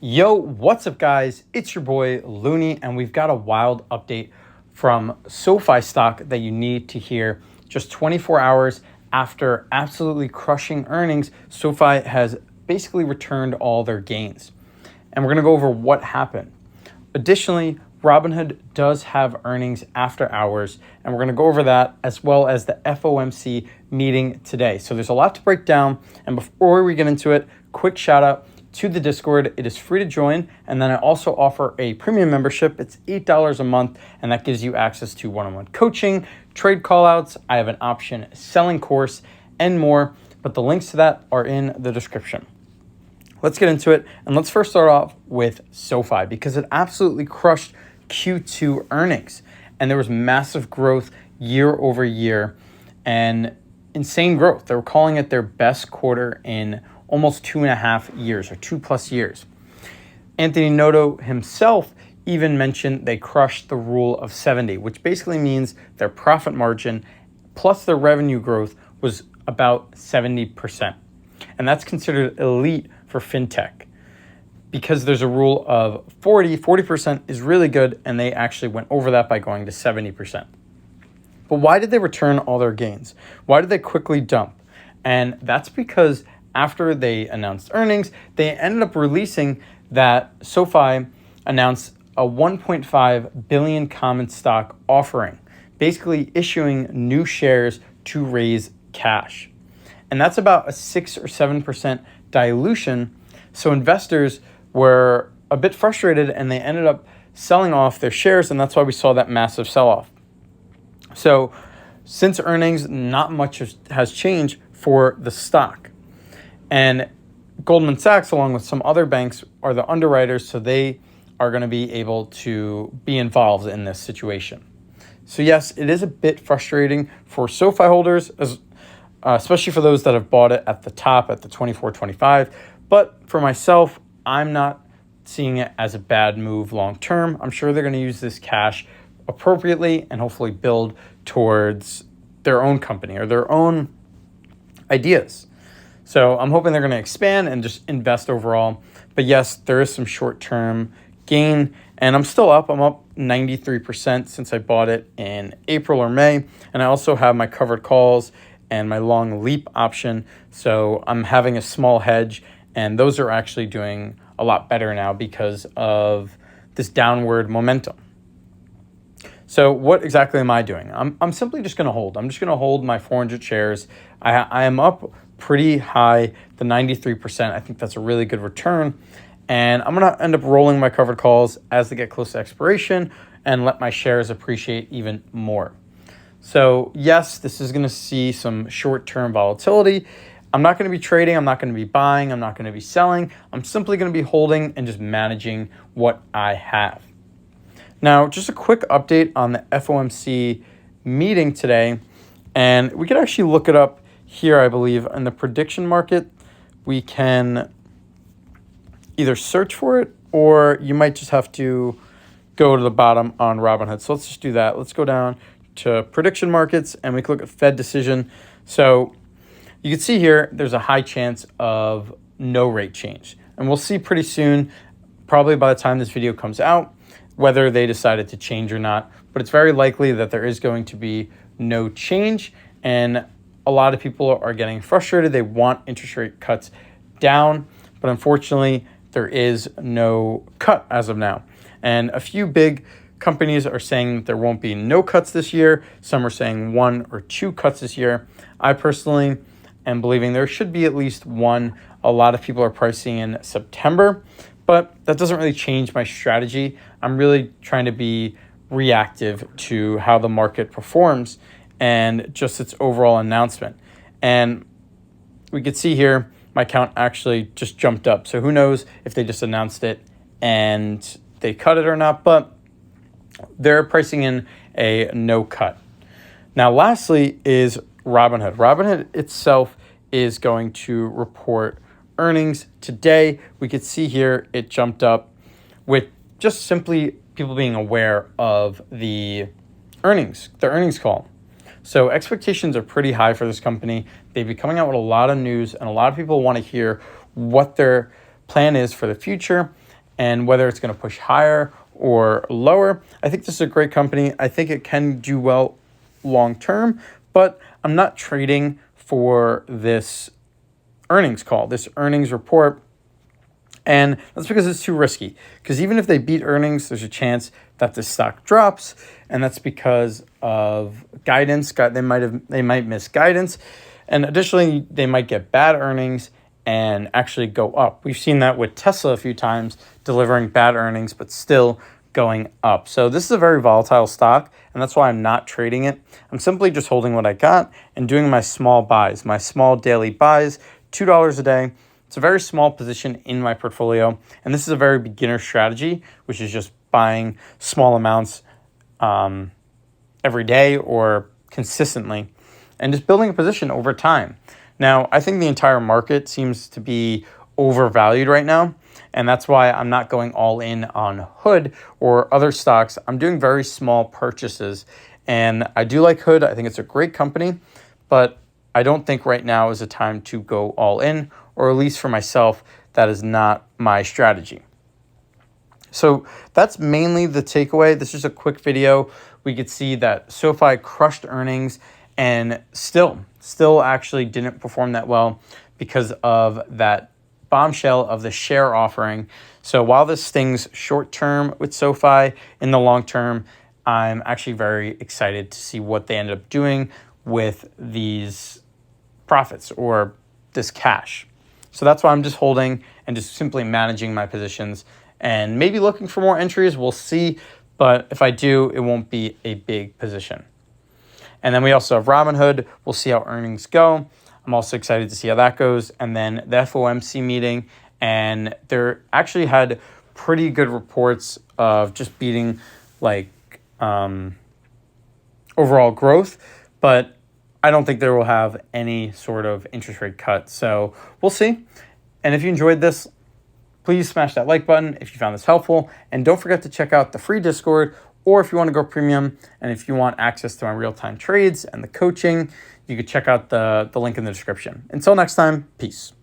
Yo, what's up, guys? It's your boy Looney, and we've got a wild update from SoFi stock that you need to hear. Just 24 hours after absolutely crushing earnings, SoFi has basically returned all their gains. And we're going to go over what happened. Additionally, Robinhood does have earnings after hours, and we're going to go over that as well as the FOMC meeting today. So there's a lot to break down. And before we get into it, quick shout out to the Discord. It is free to join, and then I also offer a premium membership. It's $8 a month, and that gives you access to one-on-one coaching, trade callouts. I have an option selling course, and more, but the links to that are in the description. Let's get into it, and let's first start off with SoFi because it absolutely crushed Q2 earnings, and there was massive growth year over year and insane growth. They were calling it their best quarter in almost 2.5 years or 2+ years. Anthony Noto himself even mentioned they crushed the rule of 70, which basically means their profit margin plus their revenue growth was about 70%. And that's considered elite for fintech because there's a rule of 40% is really good, and they actually went over that by going to 70%. But why did they return all their gains? Why did they quickly dump? And that's because after they announced earnings, they ended up releasing that SoFi announced a 1.5 billion common stock offering, basically issuing new shares to raise cash. And that's about a 6 or 7% dilution. So investors were a bit frustrated and they ended up selling off their shares, and that's why we saw that massive sell-off. So since earnings, not much has changed for the stock. And Goldman Sachs, along with some other banks, are the underwriters, so they are going to be able to be involved in this situation. So yes, it is a bit frustrating for SoFi holders, especially for those that have bought it at the top at the 24.25. But for myself, I'm not seeing it as a bad move long term. I'm sure they're going to use this cash appropriately and hopefully build towards their own company or their own ideas. So I'm hoping they're going to expand and just invest overall. But yes, there is some short-term gain, and I'm still up. I'm up 93% since I bought it in April or May. And I also have my covered calls and my long leap option. So I'm having a small hedge, and those are actually doing a lot better now because of this downward momentum. So what exactly am I doing? I'm simply just going to hold. I'm just going to hold my 400 shares. I am up pretty high, the 93%. I think that's a really good return. And I'm going to end up rolling my covered calls as they get close to expiration and let my shares appreciate even more. So yes, this is going to see some short-term volatility. I'm not going to be trading. I'm not going to be buying. I'm not going to be selling. I'm simply going to be holding and just managing what I have. Now, just a quick update on the FOMC meeting today. And we could actually look it up here, I believe, in the prediction market. We can either search for it, or you might just have to go to the bottom on Robinhood. So let's just do that. Let's go down to prediction markets, and we can look at Fed decision. So you can see here, there's a high chance of no rate change. And we'll see pretty soon, probably by the time this video comes out, whether they decided to change or not. But it's very likely that there is going to be no change, and a lot of people are getting frustrated. They want interest rate cuts down, but unfortunately, there is no cut as of now. And a few big companies are saying that there won't be no cuts this year. Some are saying 1 or 2 cuts this year. I personally am believing there should be at least 1. A lot of people are pricing in September, but that doesn't really change my strategy. I'm really trying to be reactive to how the market performs and just its overall announcement. And we could see here, my count actually just jumped up. So who knows if they just announced it and they cut it or not, but they're pricing in a no cut. Now, lastly is Robinhood. Robinhood itself is going to report earnings today. We could see here it jumped up with just simply people being aware of the earnings call. So expectations are pretty high for this company. They've been coming out with a lot of news, and a lot of people want to hear what their plan is for the future and whether it's going to push higher or lower. I think this is a great company. I think it can do well long term, but I'm not trading for this earnings call, this earnings report. And that's because it's too risky. Because even if they beat earnings, there's a chance that the stock drops, and that's because of guidance. They might miss guidance, and additionally, they might get bad earnings and actually go up. We've seen that with Tesla a few times, delivering bad earnings but still going up. So this is a very volatile stock, and that's why I'm not trading it. I'm simply just holding what I got and doing my small buys, my small daily buys, $2 a day. It's a very small position in my portfolio, and this is a very beginner strategy, which is just buying small amounts every day or consistently and just building a position over time. Now, I think the entire market seems to be overvalued right now, and that's why I'm not going all in on Hood or other stocks. I'm doing very small purchases, and I do like Hood. I think it's a great company, but I don't think right now is a time to go all in, or at least for myself, that is not my strategy. So that's mainly the takeaway. This is a quick video. We could see that SoFi crushed earnings and still actually didn't perform that well because of that bombshell of the share offering. So while this stings short term with SoFi, in the long term, I'm actually very excited to see what they end up doing with these profits or this cash. So that's why I'm just holding and just simply managing my positions and maybe looking for more entries. We'll see. But if I do, it won't be a big position. And then we also have Robinhood. We'll see how earnings go. I'm also excited to see how that goes. And then the FOMC meeting. And they're actually had pretty good reports of just beating overall growth. But I don't think they will have any sort of interest rate cut. So we'll see. And if you enjoyed this, please smash that like button if you found this helpful. And don't forget to check out the free Discord, or if you want to go premium and if you want access to my real-time trades and the coaching, you could check out the link in the description. Until next time, peace.